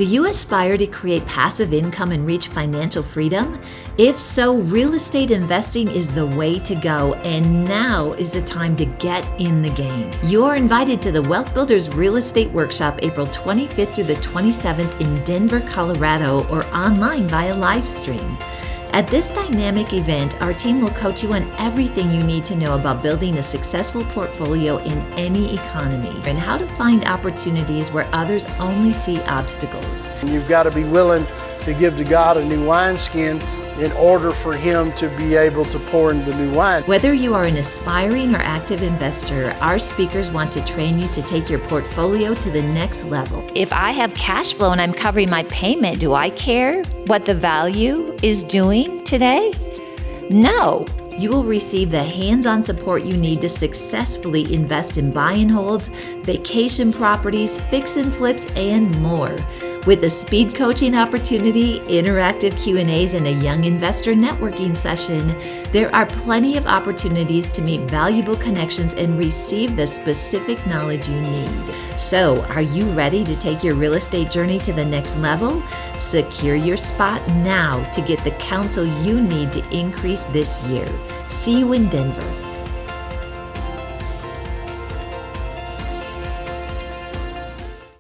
Do you aspire to create passive income and reach financial freedom? If so, real estate investing is the way to go, and now is the time to get in the game. You are invited to the Wealth Builders Real Estate Workshop April 25th through the 27th in Denver, Colorado, or online via live stream. At this dynamic event, our team will coach you on everything you need to know about building a successful portfolio in any economy and how to find opportunities where others only see obstacles. You've got to be willing to give to God a new wineskin in order for Him to be able to pour into the new wine. Whether you are an aspiring or active investor, our speakers want to train you to take your portfolio to the next level. If I have cash flow and I'm covering my payment, do I care what the value is doing today? No. You will receive the hands-on support you need to successfully invest in buy and holds, vacation properties, fix and flips, and more. With a speed coaching opportunity, interactive Q&As, and a young investor networking session, there are plenty of opportunities to meet valuable connections and receive the specific knowledge you need. So, are you ready to take your real estate journey to the next level? Secure your spot now to get the counsel you need to increase this year. See you in Denver.